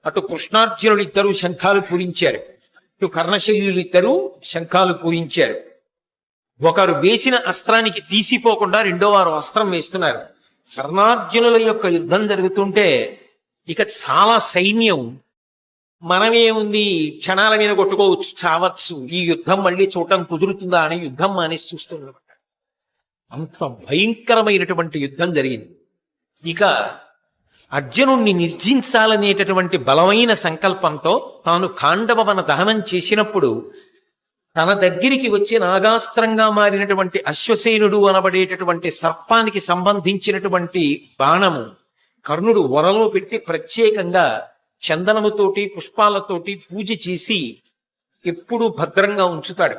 అటు కృష్ణార్జునులు ఇద్దరు శంఖాలు పూరించారు, ఇటు కర్ణశల్యులు ఇద్దరు శంఖాలు పూరించారు. ఒకరు వేసిన అస్త్రానికి తీసిపోకుండా రెండో వారు అస్త్రం వేస్తున్నారు. కర్ణార్జునుల యొక్క యుద్ధం జరుగుతుంటే ఇక చాలా సైన్యం, మనమేముంది క్షణాల మీద కొట్టుకోవచ్చు, చావచ్చు, ఈ యుద్ధం మళ్ళీ చూడటం కుదురుతుందా అని యుద్ధం మానేసి చూస్తున్నారు. అంత భయంకరమైనటువంటి యుద్ధం జరిగింది. ఇక అర్జునుణ్ణి నిర్జించాలనేటటువంటి బలమైన సంకల్పంతో తాను ఖాండవవన దహనం చేసినప్పుడు తన దగ్గరికి వచ్చి నాగాస్త్రంగా మారినటువంటి అశ్వసేనుడు అనబడేటటువంటి సర్పానికి సంబంధించినటువంటి బాణము కర్ణుడు వరలో పెట్టి ప్రత్యేకంగా చందనముతోటి పుష్పాలతోటి పూజ చేసి ఎప్పుడూ భద్రంగా ఉంచుతాడు.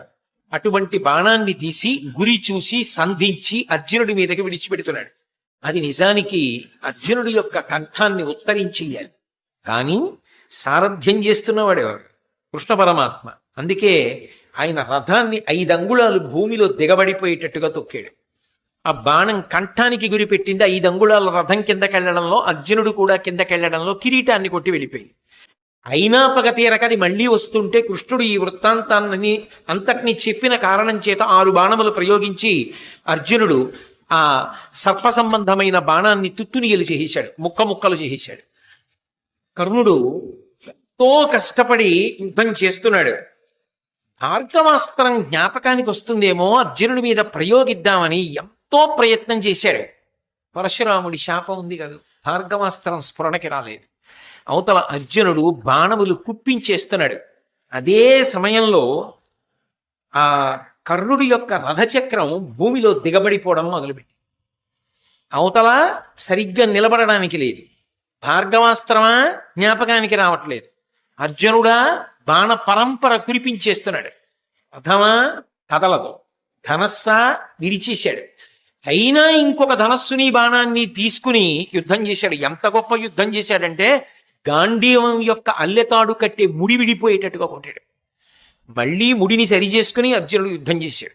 అటువంటి బాణాన్ని తీసి గురి చూసి సంధించి అర్జునుడి మీదకి విడిచిపెడుతున్నాడు. అది నిజానికి అర్జునుడి యొక్క కంఠాన్ని ఉత్తరించేయాలి, కానీ సారథ్యం చేస్తున్నవాడు ఎవరు? కృష్ణ పరమాత్మ. అందుకే ఆయన రథాన్ని 5 అంగుళాలు భూమిలో దిగబడిపోయేటట్టుగా తొక్కాడు. ఆ బాణం కంఠానికి గురిపెట్టింది. 5 అంగుళాల రథం కిందకెళ్లడంలో, అర్జునుడు కూడా కిందకెళ్లడంలో కిరీటాన్ని కొట్టి వెళ్ళిపోయింది. అయినా పగ తీరక అది మళ్లీ వస్తుంటే కృష్ణుడు ఈ వృత్తాంతాన్ని అంతటినీ చెప్పిన కారణం చేత 6 బాణములు ప్రయోగించి అర్జునుడు ఆ సర్ప సంబంధమైన బాణాన్ని తుత్తునియలు చేసేశాడు, ముక్కలు చేసేశాడు. కర్ణుడు ఎంతో కష్టపడి యుద్ధం చేస్తున్నాడు. భార్గవాస్త్రం జ్ఞాపకానికి వస్తుందేమో అర్జునుడి మీద ప్రయోగిద్దామని ఎంతో ప్రయత్నం చేశాడు. పరశురాముడి శాపం ఉంది కదా, భార్గవాస్త్రం స్ఫురణకి రాలేదు. అవతల అర్జునుడు బాణములు కుప్పించేస్తున్నాడు. అదే సమయంలో ఆ కర్ణుడి యొక్క రథచక్రం భూమిలో దిగబడిపోవడం మొదలుపెట్టి అవతల సరిగ్గా నిలబడడానికి లేదు. భార్గవాస్త్రమా జ్ఞాపకానికి రావట్లేదు. అర్జునుడా బాణ పరంపర కురిపించేస్తున్నాడు. రథమా కదలదు, ధనస్సా విరిచేశాడు. అయినా ఇంకొక ధనస్సుని బాణాన్ని తీసుకుని యుద్ధం చేశాడు. ఎంత గొప్ప యుద్ధం చేశాడంటే గాంధీవం యొక్క అల్లెతాడు కట్టే ముడి విడిపోయేటట్టుగా కొట్టాడు. మళ్ళీ ముడిని సరి చేసుకుని అర్జునుడు యుద్ధం చేశాడు.